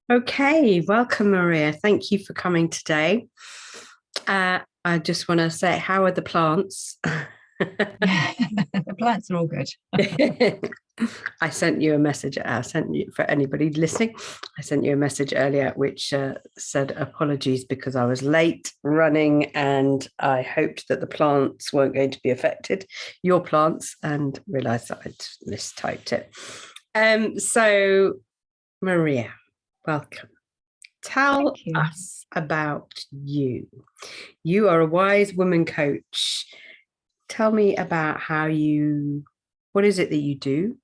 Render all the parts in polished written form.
Okay, welcome, Maria. Thank you for coming today. I just want to say, how are the plants? The plants are all good. I sent you a message. I sent you, for anybody listening, I sent you a message earlier which said apologies because I was late running and I hoped that the plants weren't going to be affected, your plants, and realized that I'd mistyped it. So, Maria, welcome. Tell Thank you. us about you. You are a wise woman coach. Tell me about what is it that you do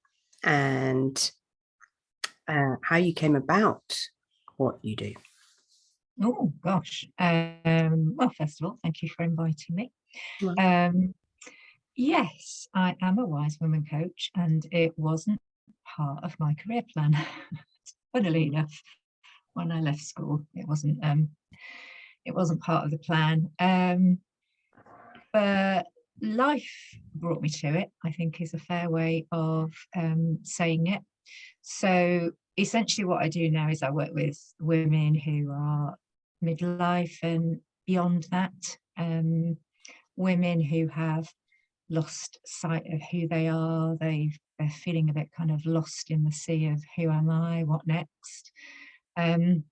and how you came about what you do. Oh gosh. Well, first of all, thank you for inviting me. Well, Um, yes, I am a wise woman coach, and it wasn't part of my career plan. Funnily enough, when I left school, it wasn't part of the plan. But life brought me to it, I think is a fair way of saying it. So essentially what I do now is I work with women who are midlife and beyond that, women who have lost sight of who they are. They're feeling a bit kind of lost in the sea of who am I, what next? Um,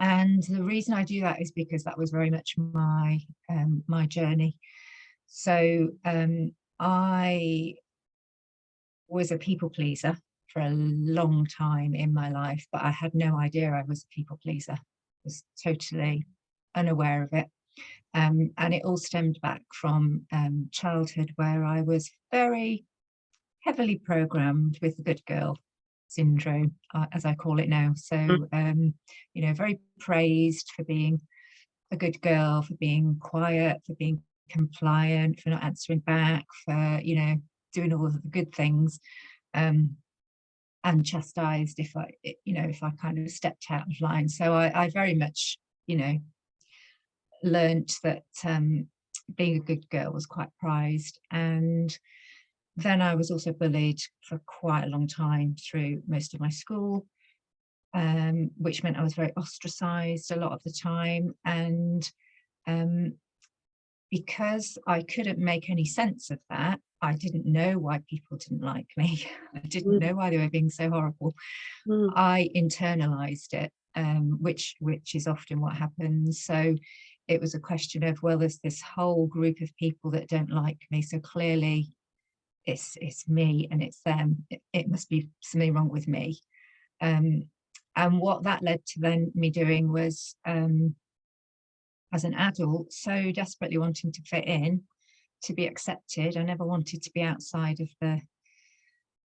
and the reason I do that is because that was very much my journey. So I was a people pleaser for a long time in my life, but I had no idea I was a people pleaser. I was totally unaware of it. And it all stemmed back from childhood, where I was very heavily programmed with the good girl syndrome, as I call it now. So, very praised for being a good girl, for being quiet, for being compliant, for not answering back, for, doing all of the good things. Um, and chastised if I kind of stepped out of line. So I very much, learnt that being a good girl was quite prized. And then I was also bullied for quite a long time through most of my school, which meant I was very ostracized a lot of the time. And um, because I couldn't make any sense of that, I didn't know why people didn't like me. I didn't know why they were being so horrible. mm, I internalized it, which is often what happens. So it was a question of, well, there's this whole group of people that don't like me, so clearly it's me and it's them. It must be something wrong with me. Um, and what that led to then me doing was, as an adult, so desperately wanting to fit in, to be accepted. I never wanted to be outside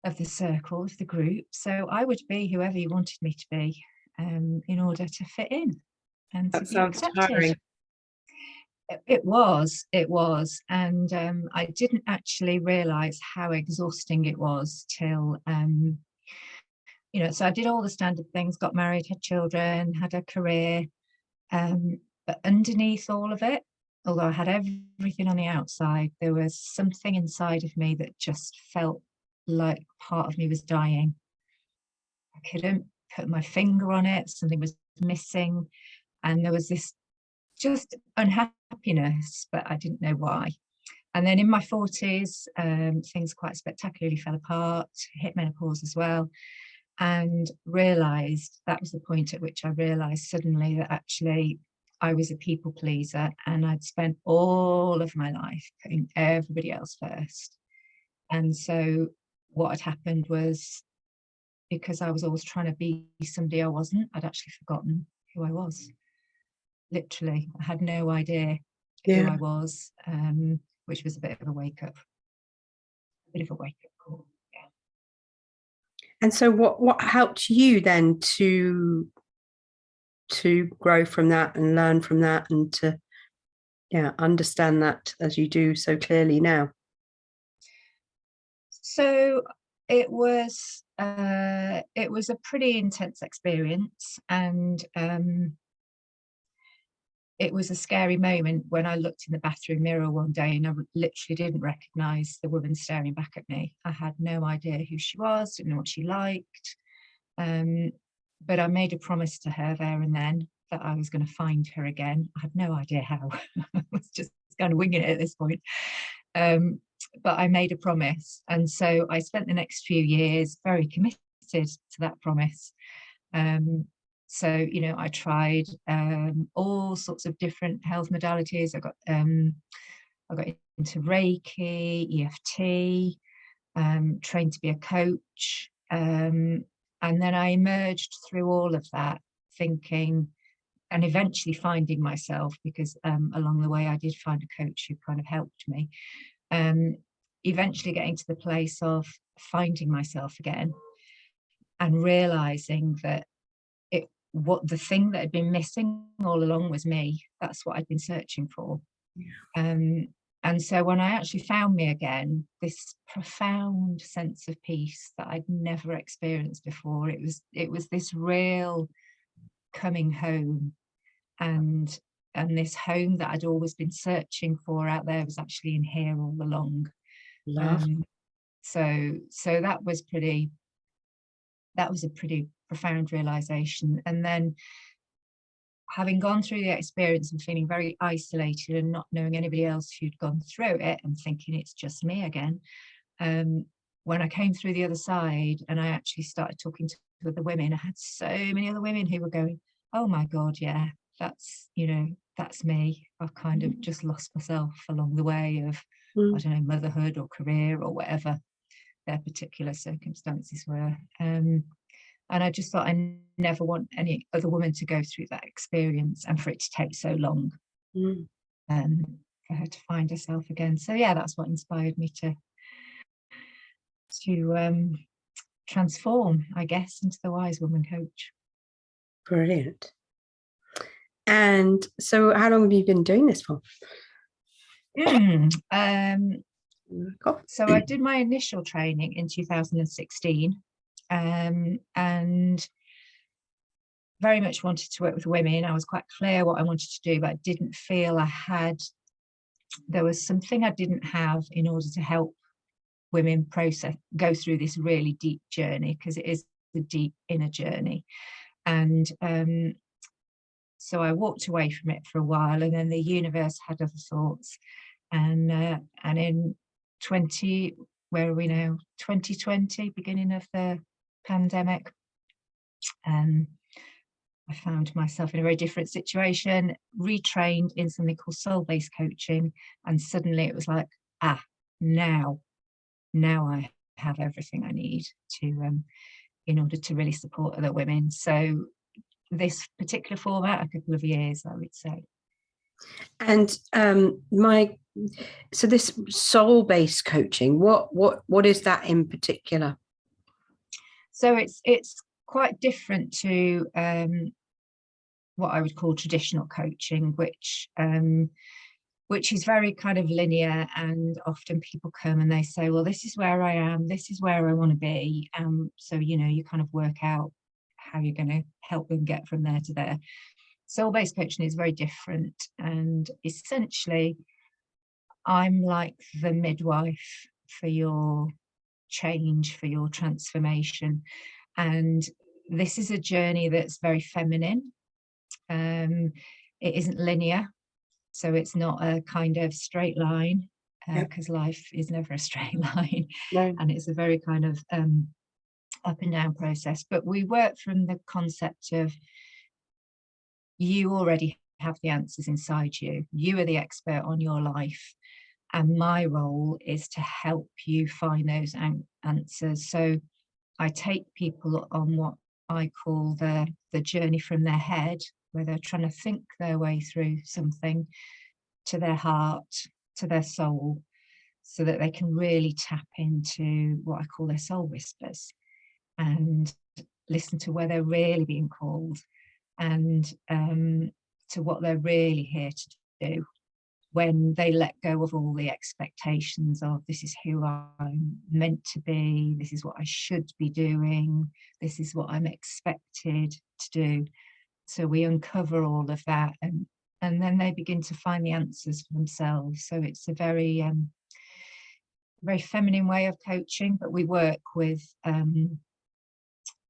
of the circle, of the group. So I would be whoever you wanted me to be, in order to fit in and to that be sounds accepted. tiring. It was, and I didn't actually realise how exhausting it was till So I did all the standard things, got married, had children, had a career, but underneath all of it, although I had everything on the outside, there was something inside of me that just felt like part of me was dying. I couldn't put my finger on it. Something was missing. And there was this just unhappiness, but I didn't know why. And then in my 40s, things quite spectacularly fell apart, hit menopause as well, and realized that was the point at which I realized suddenly that actually I was a people pleaser and I'd spent all of my life putting everybody else first. And so what had happened was, because I was always trying to be somebody I wasn't, I'd actually forgotten who I was. Literally, I had no idea who Yeah. I was, which was a bit of a wake up call. Yeah. And so what helped you then to grow from that and learn from that and to understand that as you do so clearly now? So it was a pretty intense experience, and it was a scary moment when I looked in the bathroom mirror one day and I literally didn't recognize the woman staring back at me. I had no idea who she was, didn't know what she liked. Um, but I made a promise to her there and then that I was going to find her again. I had no idea how. I was just kind of winging it at this point. But I made a promise. And so I spent the next few years very committed to that promise. So, you know, I tried all sorts of different health modalities. I got into Reiki, EFT, trained to be a coach. And then I emerged through all of that thinking, and eventually finding myself, because along the way I did find a coach who kind of helped me. Eventually getting to the place of finding myself again and realizing that what the thing that had been missing all along was me. That's what I'd been searching for. And so when I actually found me again, this profound sense of peace that I'd never experienced before, it was this real coming home, and this home that I'd always been searching for out there was actually in here all along. Love. So that was a pretty profound realization. And then having gone through the experience and feeling very isolated and not knowing anybody else who'd gone through it and thinking it's just me again, when I came through the other side and I actually started talking to other women, I had so many other women who were going, oh my God, yeah, that's, you know, that's me. I've kind of just lost myself along the way of, I don't know, motherhood or career or whatever their particular circumstances were. And I just thought I never want any other woman to go through that experience and for it to take so long for her to find herself again. So yeah, that's what inspired me to transform, I guess, into the Wise Woman Coach. Brilliant. And so how long have you been doing this for? So I did my initial training in 2016, and very much wanted to work with women. I was quite clear what I wanted to do, but I didn't feel there was something I didn't have in order to help women go through this really deep journey, because it is a deep inner journey. And so I walked away from it for a while, and then the universe had other thoughts. And in 2020, beginning of the pandemic, I found myself in a very different situation, retrained in something called soul-based coaching, and suddenly it was like, now I have everything I need to in order to really support other women. So this particular format, a couple of years, I would say. And so this soul-based coaching, what is that in particular? So it's quite different to what I would call traditional coaching, which is very kind of linear, and often people come and they say, well, this is where I am, this is where I want to be. So, you know, you kind of work out how you're going to help them get from there to there. Soul-based coaching is very different, and essentially I'm like the midwife for your change, for your transformation. And this is a journey that's very feminine. It isn't linear, so it's not a kind of straight line, because life is never a straight line. No. And it's a very kind of up and down process. But we work from the concept of, you already have the answers inside you. You are the expert on your life. And my role is to help you find those answers. So I take people on what I call the journey from their head, where they're trying to think their way through something, to their heart, to their soul, so that they can really tap into what I call their soul whispers and listen to where they're really being called, and to what they're really here to do, when they let go of all the expectations of, this is who I'm meant to be, this is what I should be doing, this is what I'm expected to do. So we uncover all of that, and then they begin to find the answers for themselves. So it's a very very feminine way of coaching, but we work with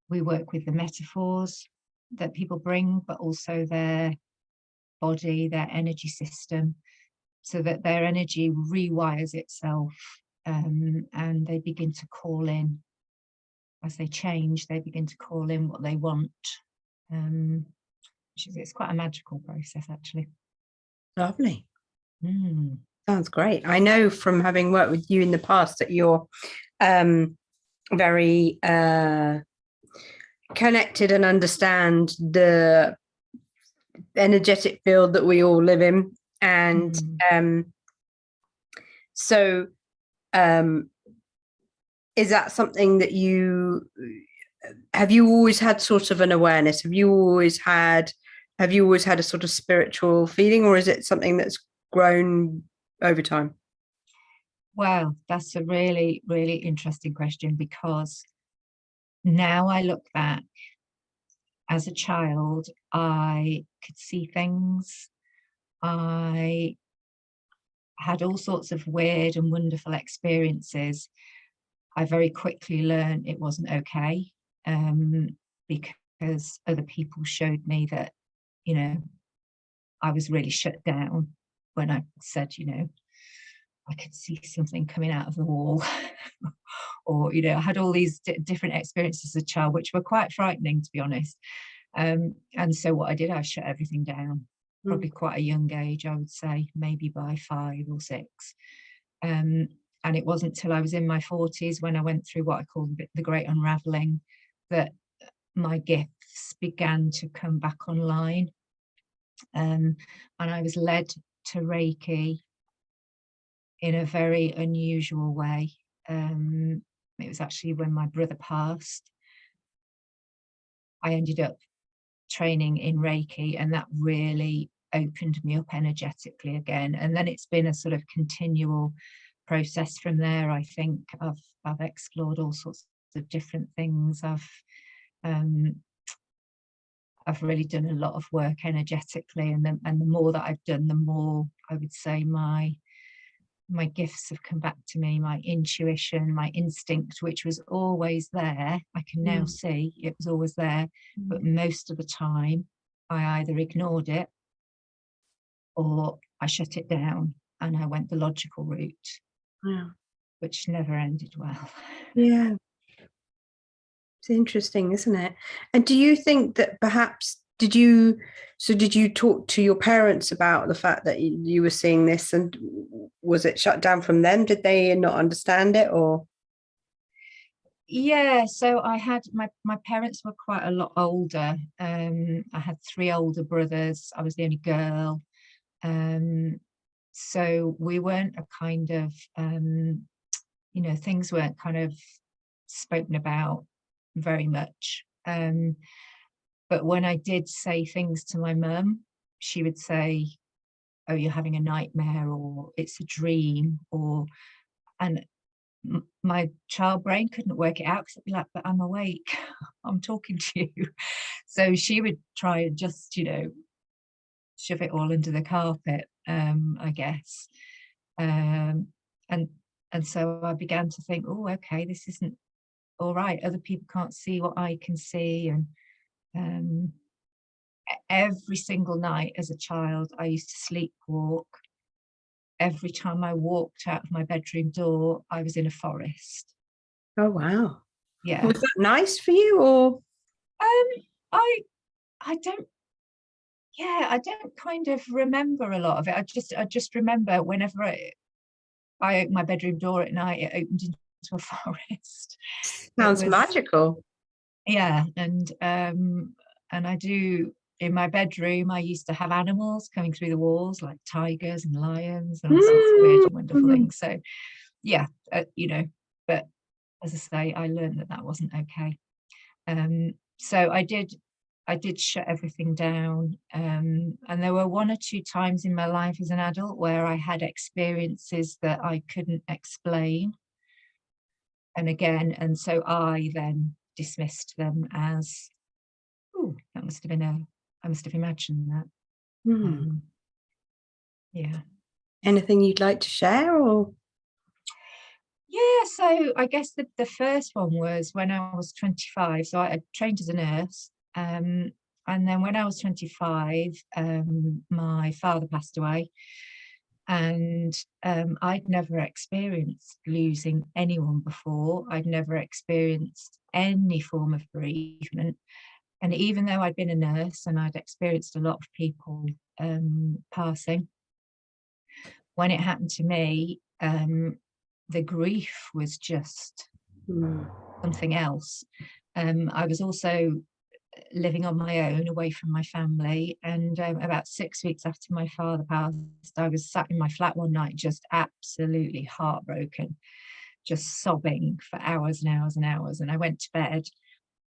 We work with the metaphors that people bring, but also their body, their energy system, so that their energy rewires itself, and they begin to call in, as they change, they begin to call in what they want. It's quite a magical process, actually. Lovely. Mm. Sounds great. I know from having worked with you in the past that you're very connected and understand the energetic field that we all live in. And so is that something that have you always had sort of an awareness? Have you always had a sort of spiritual feeling, or is it something that's grown over time? Well, that's a really, really interesting question, because now I look back, as a child, I could see things. I had all sorts of weird and wonderful experiences. I very quickly learned it wasn't okay, because other people showed me that, I was really shut down when I said, I could see something coming out of the wall. Or, I had all these different experiences as a child, which were quite frightening, to be honest. And so what I did, I shut everything down, probably quite a young age, I would say, maybe by 5 or 6. And it wasn't till I was in my 40s, when I went through what I call the great unravelling, that my gifts began to come back online. And I was led to Reiki in a very unusual way. It was actually when my brother passed. I ended up training in Reiki, and that really opened me up energetically again. And then it's been a sort of continual process from there. I think I've explored all sorts of different things. I've really done a lot of work energetically, and the more that I've done, the more I would say my gifts have come back to me. My intuition, my instinct, which was always there, I can now see it was always there, but most of the time I either ignored it or I shut it down and I went the logical route, which never ended well. Yeah. It's interesting, isn't it? And do you think that perhaps did you talk to your parents about the fact that you were seeing this, and was it shut down from them? Did they not understand it, or? Yeah, so I had my parents were quite a lot older. I had 3 older brothers. I was the only girl. So we weren't a kind of, things weren't kind of spoken about very much. But when I did say things to my mum, she would say, "Oh, you're having a nightmare," or "It's a dream," and my child brain couldn't work it out, because it'd be like, "But I'm awake, I'm talking to you." So she would try and just, shove it all under the carpet, I guess. Um, and so I began to think, "Oh, okay, this isn't all right. Other people can't see what I can see." And every single night as a child, I used to sleepwalk. Every time I walked out of my bedroom door, I was in a forest. Oh, wow. Yeah. Was that nice for you, or? I I don't I don't kind of remember a lot of it. I just remember whenever I opened my bedroom door at night, it opened into a forest. It Sounds was, magical. yeah, and I do, in my bedroom, I used to have animals coming through the walls, like tigers and lions and all sorts of weird and wonderful things. So yeah, but as I say, I learned that wasn't okay. So I did shut everything down. And there were 1 or 2 times in my life as an adult where I had experiences that I couldn't explain. And so I then dismissed them as, "Oh, that must have been I must have imagined that." Yeah. Anything you'd like to share, or? Yeah, so I guess the first one was when I was 25. So I trained as a nurse. And then when I was 25, my father passed away. And I'd never experienced losing anyone before. I'd never experienced any form of bereavement. And even though I'd been a nurse and I'd experienced a lot of people passing, when it happened to me, the grief was just Mm. something else. I was also living on my own, away from my family. And about 6 weeks after my father passed, I was sat in my flat one night, just absolutely heartbroken, just sobbing for hours and hours and hours. And I went to bed,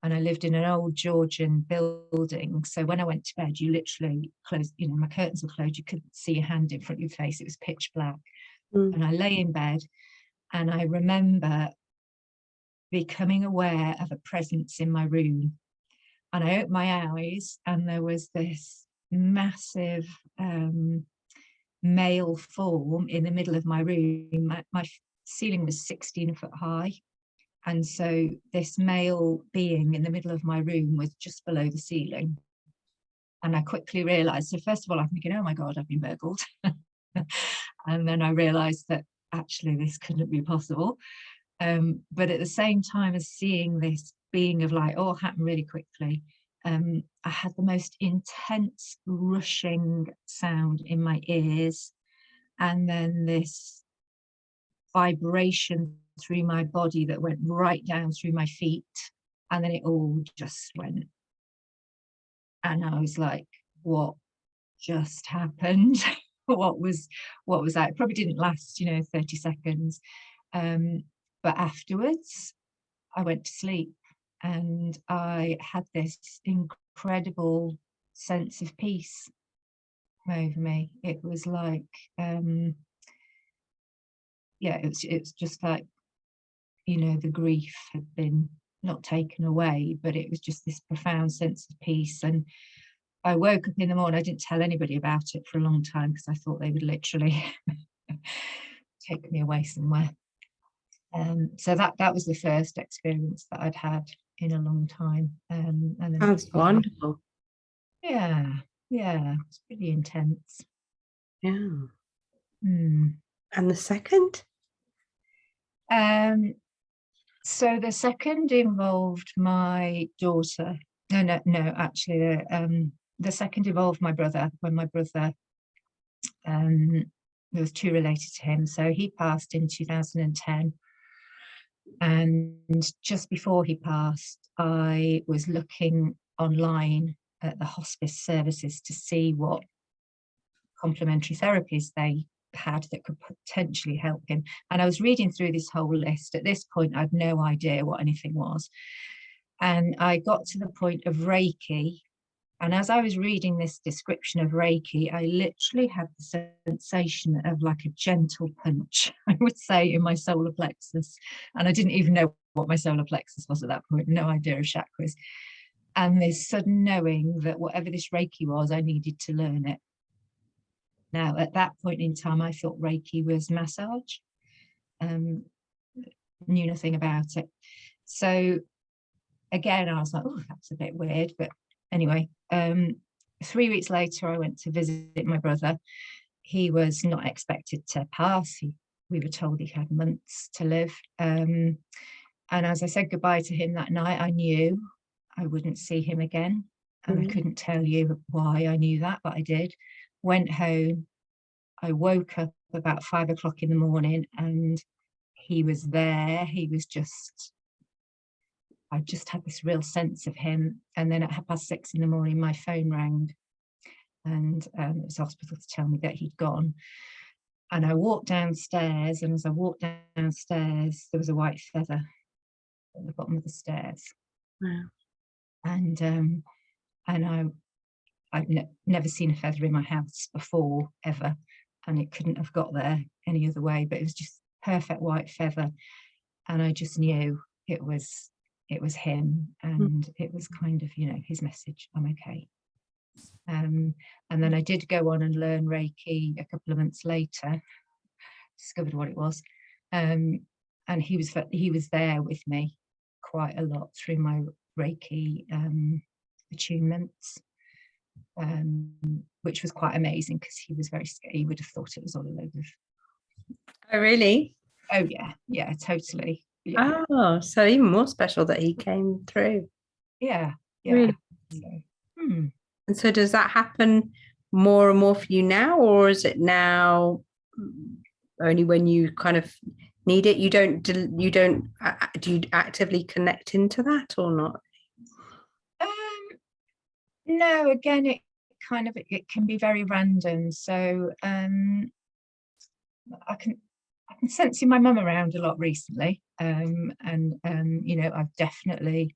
and I lived in an old Georgian building. So when I went to bed, you literally closed, my curtains were closed. You couldn't see your hand in front of your face. It was pitch black. Mm. And I lay in bed, and I remember becoming aware of a presence in my room. And I opened my eyes, and there was this massive male form in the middle of my room. My ceiling was 16 foot high. And so this male being in the middle of my room was just below the ceiling. And I quickly realized, so first of all, I'm thinking, oh my God, I've been burgled. And then I realized that actually this couldn't be possible. But at the same time as seeing this being of light all happen really quickly, I had the most intense rushing sound in my ears, and then this vibration through my body that went right down through my feet, and then it all just went. And I was like, what just happened? What was that? It probably didn't last, 30 seconds. But afterwards, I went to sleep, and I had this incredible sense of peace over me. It was like, yeah, it's just like, the grief had been not taken away, but it was just this profound sense of peace. And I woke up in the morning. I didn't tell anybody about it for a long time because I thought they would literally take me away somewhere. So that was the first experience that I'd had in a long time. And then Sounds wonderful. yeah, yeah, it's pretty intense. Yeah. Hmm. And the second? Um, so the second involved my daughter. No, actually, the second involved my brother. When my brother, there was two related to him. So he passed in 2010. And just before he passed, I was looking online at the hospice services to see what complementary therapies they had that could potentially help him. And I was reading through this whole list. At this point, I had no idea what anything was. And I got to the point of Reiki. And as I was reading this description of Reiki, I literally had the sensation of like a gentle punch, I would say, in my solar plexus. And I didn't even know what my solar plexus was at that point, no idea of chakras. And this sudden knowing that whatever this Reiki was, I needed to learn it. Now, at that point in time, I thought Reiki was massage, knew nothing about it. So again, I was like, oh, that's a bit weird. But anyway, 3 weeks later, I went to visit my brother. He was not expected to pass. We were told he had months to live. And as I said goodbye to him that night, I knew I wouldn't see him again. And I couldn't tell you why I knew that, but I did. Went home. I woke up about 5 o'clock in the morning, and he was there. I just had this real sense of him. And then at 6:30 in the morning, my phone rang, and it was hospital to tell me that he'd gone. And I walked downstairs, and as I walked downstairs, there was a white feather at the bottom of the stairs. Wow. And I've never seen a feather in my house before, ever, and it couldn't have got there any other way. But it was just perfect white feather, and I just knew it was him, and it was kind of his message, I'm okay. And then I did go on and learn Reiki a couple of months later, discovered what it was, he was there with me quite a lot through my Reiki attunements, which was quite amazing because he was very scared. He would have thought it was all a load of. Oh, really? Oh yeah, totally. Yeah, Oh, so even more special that he came through. yeah. Really? So, And so does that happen more and more for you now, or is it now only when you kind of need it? Do you actively connect into that or not? no, again, it can be very random. So I can sensing my mum around a lot recently, and I've definitely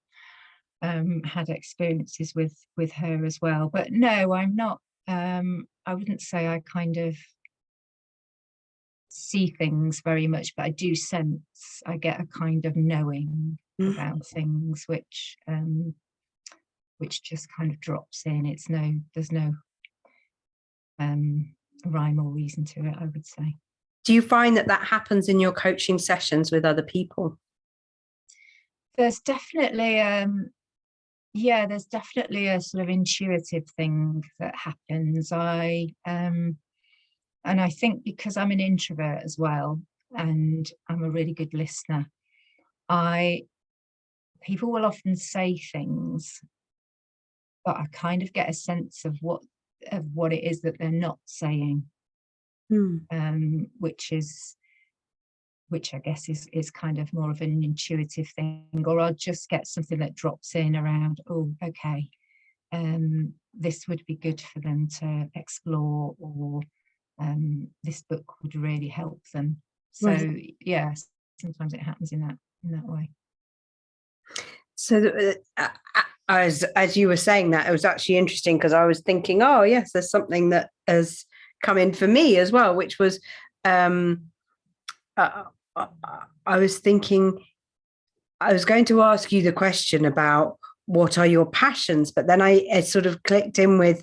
had experiences with her as well. But no, I'm not. I wouldn't say I kind of see things very much, but I do sense. I get a kind of knowing about things, which just kind of drops in. There's no rhyme or reason to it, I would say. Do you find that happens in your coaching sessions with other people? There's definitely there's definitely a sort of intuitive thing that happens. And I think because I'm an introvert as well, and I'm a really good listener, people will often say things, but I kind of get a sense of what it is that they're not saying, which I guess is kind of more of an intuitive thing. Or I'll just get something that drops in around, oh, okay, this would be good for them to explore, or this book would really help them. So Right. yes, sometimes it happens in that way. So as you were saying that, it was actually interesting because I was thinking, oh yes, there's something that has come in for me as well, which was I was thinking I was going to ask you the question about what are your passions, but then it sort of clicked in with,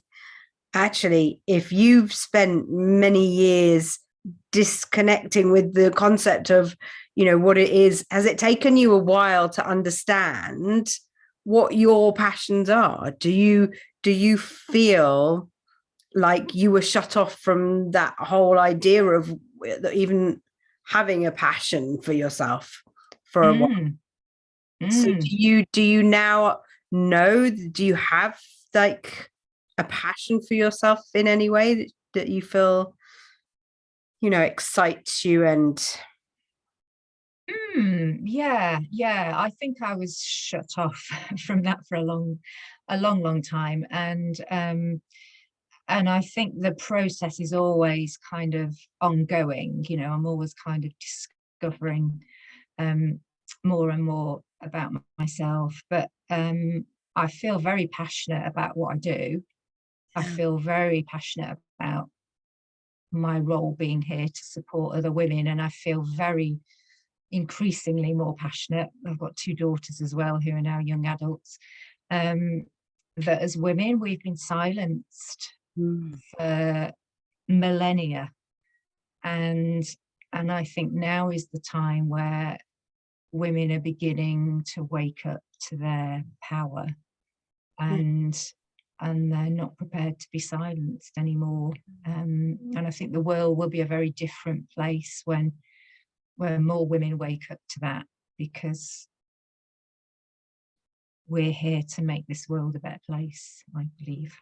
actually, if you've spent many years disconnecting with the concept of, what it is, has it taken you a while to understand what your passions are? Do you feel like you were shut off from that whole idea of even having a passion for yourself for a while? So do you now know, do you have like a passion for yourself in any way that you feel, excites you? And yeah, I think I was shut off from that for a long time. And I think the process is always kind of ongoing. I'm always kind of discovering more and more about myself. But I feel very passionate about what I do. I feel very passionate about my role being here to support other women, and I feel very increasingly more passionate. I've got 2 daughters as well who are now young adults. That as women, we've been silenced for millennia, and I think now is the time where women are beginning to wake up to their power, and they're not prepared to be silenced anymore. And I think the world will be a very different place when more women wake up to that, because we're here to make this world a better place, I believe.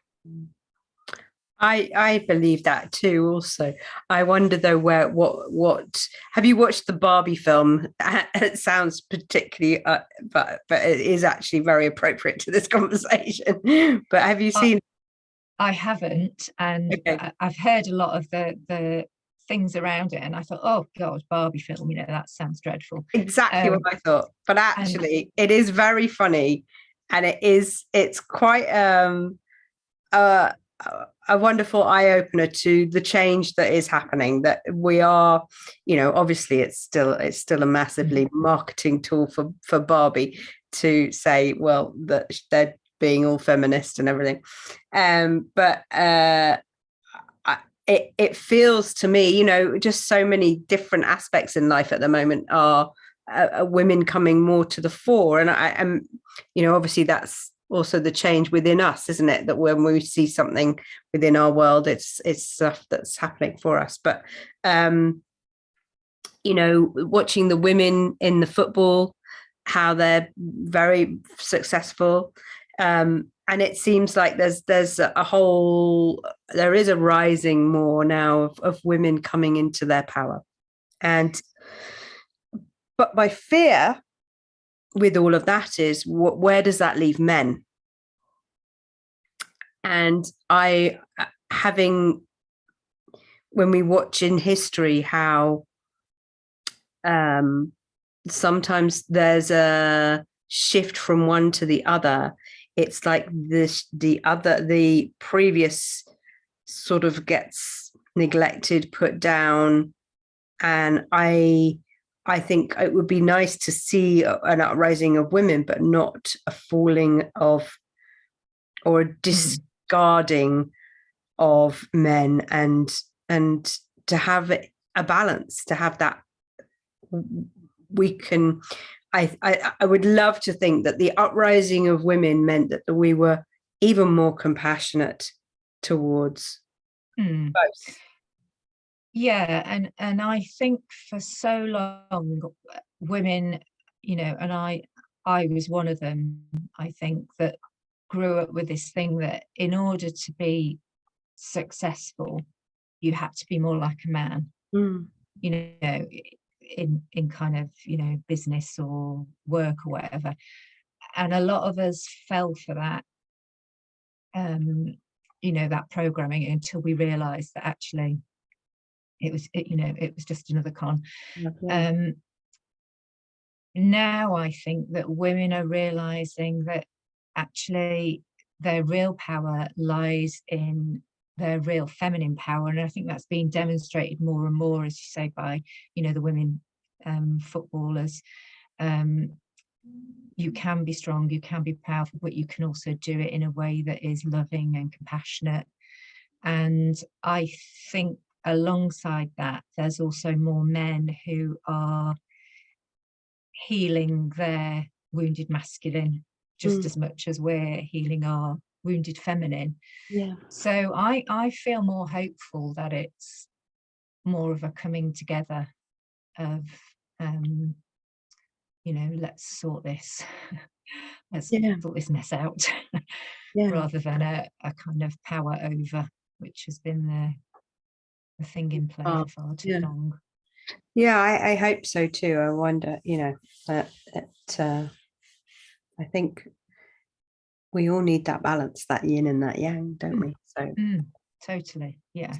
I believe that too. Also, I wonder though, what have you watched the Barbie film? It sounds particularly, but it is actually very appropriate to this conversation. But have you seen? I haven't, and Okay. I've heard a lot of the things around it, and I thought, oh God, Barbie film, that sounds dreadful. Exactly what I thought. But actually, it is very funny, and it's quite uh, a wonderful eye opener to the change that is happening. That we are, obviously, it's still a massively marketing tool for Barbie to say, well, that they're being all feminist and everything, but it feels to me, just so many different aspects in life at the moment are women coming more to the fore. And I am, obviously that's also the change within us, isn't it? That when we see something within our world, it's stuff that's happening for us. But watching the women in the football, how they're very successful, and it seems like there is a rising more now of women coming into their power. But my fear with all of that is, where does that leave men? And when we watch in history how sometimes there's a shift from one to the other, it's like the previous sort of gets neglected, put down. And I think it would be nice to see an uprising of women, but not a falling of or a discarding of men, and to have a balance, to have that we can. I would love to think that the uprising of women meant that we were even more compassionate towards both. Yeah, and I think for so long, women, and I was one of them, I think, that grew up with this thing that in order to be successful, you had to be more like a man. In kind of business or work or whatever, and a lot of us fell for that that programming until we realized that actually it was just another con. Now I think that women are realizing that actually their real power lies in their real feminine power, and I think that's being demonstrated more and more, as you say, by the women footballers. You can be strong, you can be powerful, but you can also do it in a way that is loving and compassionate. And I think alongside that, there's also more men who are healing their wounded masculine just as much as we're healing our wounded feminine. So I feel more hopeful that it's more of a coming together of let's sort this let's sort this mess out rather than a kind of power over, which has been the thing in play for far too long. I hope so too. I wonder, that I think we all need that balance, that yin and that yang, don't we? So totally, yeah.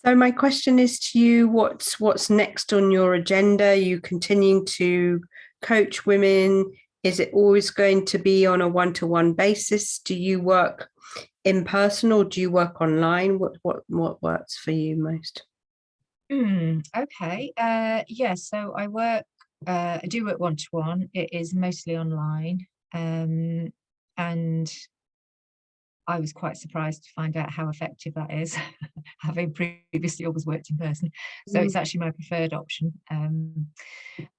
So my question is to you, what's next on your agenda? Are you continuing to coach women? Is it always going to be on a one-to-one basis? Do you work in person or do you work online? What works for you most? Okay. So I do work one-to-one. It is mostly online. And I was quite surprised to find out how effective that is, having previously always worked in person. So it's actually my preferred option.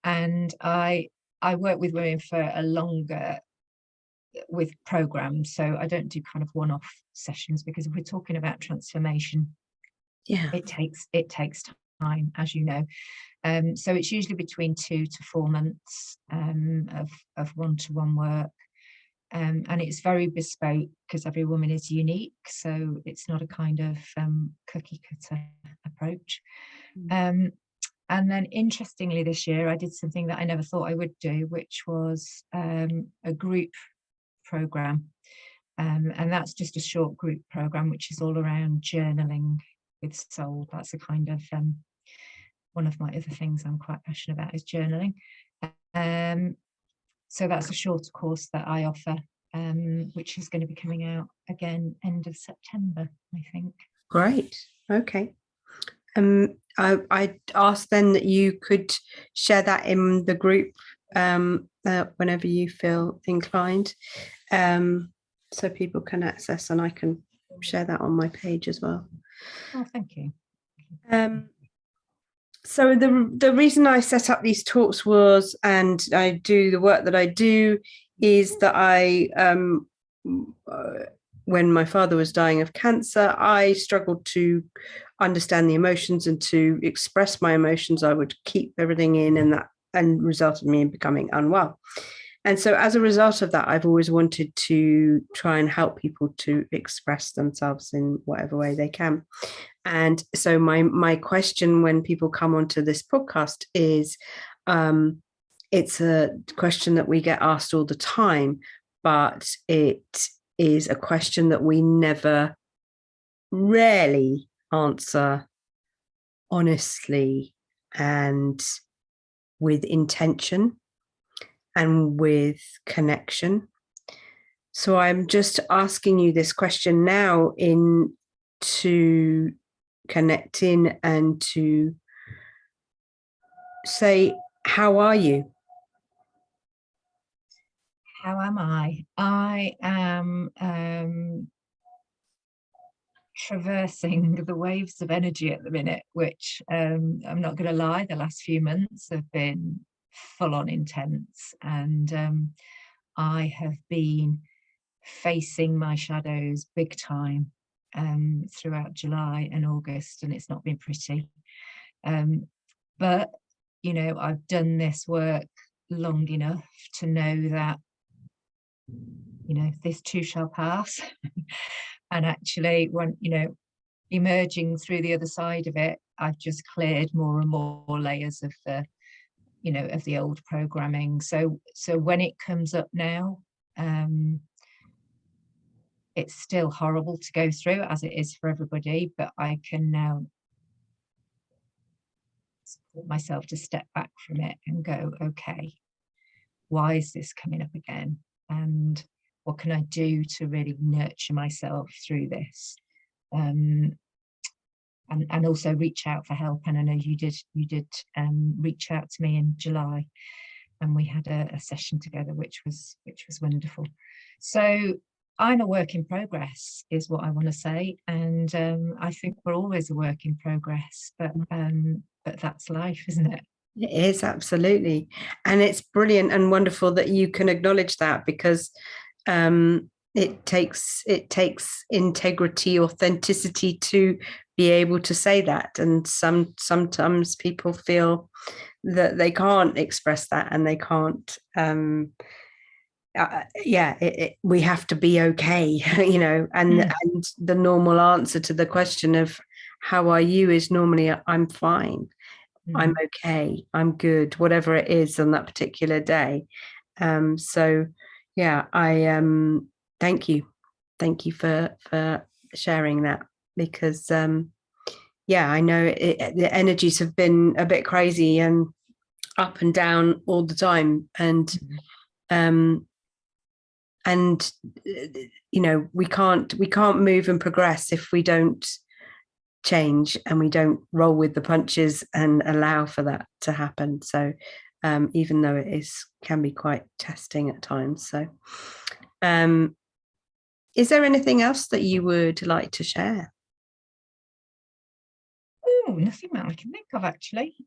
And I work with women for a longer with programs. So I don't do kind of one-off sessions, because if we're talking about transformation, it takes time, as you know. So it's usually between 2 to 4 months of one-to-one work. And it's very bespoke because every woman is unique. So it's not a kind of cookie cutter approach. And then interestingly, this year, I did something that I never thought I would do, which was a group program. And that's just a short group program, which is all around journaling with soul. That's a kind of one of my other things I'm quite passionate about is journaling. So that's a shorter course that I offer, which is going to be coming out again end of September, I think. Great. Okay. I asked then that you could share that in the group whenever you feel inclined, so people can access, and I can share that on my page as well. Oh, thank you. So the reason I set up these talks was, and I do the work that I do, is that when my father was dying of cancer, I struggled to understand the emotions and to express my emotions. I would keep everything in, and resulted me in becoming unwell. And so as a result of that, I've always wanted to try and help people to express themselves in whatever way they can. And so my question when people come onto this podcast is, it's a question that we get asked all the time, but it is a question that we rarely answer honestly and with intention and with connection. So I'm just asking you this question now to connect in and to say, how are you? How am I? I am traversing the waves of energy at the minute, which I'm not going to lie, the last few months have been full on intense. And I have been facing my shadows big time throughout July and August, and it's not been pretty. But, you know, I've done this work long enough to know that, you know, this too shall pass. And actually, when, you know, emerging through the other side of it, I've just cleared more and more layers of the, you know, of the old programming. So when it comes up now, it's still horrible to go through, as it is for everybody, but I can now support myself to step back from it and go, okay, why is this coming up again? And what can I do to really nurture myself through this? And also reach out for help. And I know you did reach out to me in July, and we had a session together, which was wonderful. So I'm a work in progress, is what I want to say. And I think we're always a work in progress, but that's life, isn't it? It is, absolutely. And it's brilliant and wonderful that you can acknowledge that, because it takes integrity, authenticity to be able to say that. And sometimes people feel that they can't express that, and they can't we have to be okay, you know, and the normal answer to the question of how are you is normally I'm fine, I'm okay, I'm good, whatever it is on that particular day. So yeah, I thank you for sharing that, because yeah, I know the energies have been a bit crazy and up and down all the time, and you know, we can't move and progress if we don't change and we don't roll with the punches and allow for that to happen. So even though it can be quite testing at times. So is there anything else that you would like to share? Oh, nothing that I can think of, actually.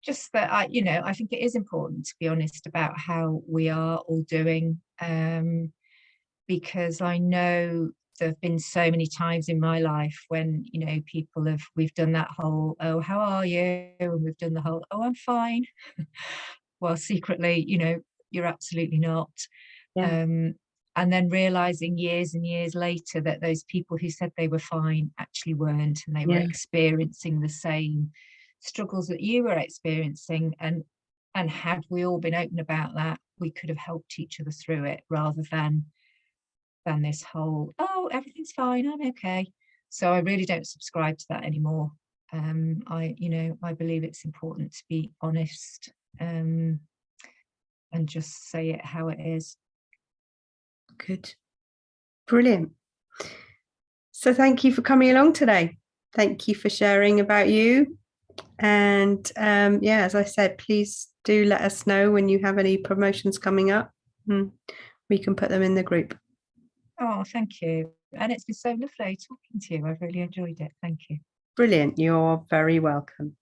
Just that I think it is important to be honest about how we are all doing, because I know there have been so many times in my life when, you know, we've done that whole, oh, how are you? And we've done the whole, oh, I'm fine. Well, secretly, you know, you're absolutely not. Yeah. And then realizing years and years later that those people who said they were fine actually weren't, and they were experiencing the same struggles that you were experiencing. And had we all been open about that, we could have helped each other through it, rather than this whole, oh, everything's fine, I'm okay. So I really don't subscribe to that anymore. I believe it's important to be honest, and just say it how it is. Good. Brilliant. So thank you for coming along today. Thank you for sharing about you. And yeah, as I said, please do let us know when you have any promotions coming up. We can put them in the group. Oh, thank you. And it's been so lovely talking to you. I've really enjoyed it. Thank you. brilliant. You're very welcome.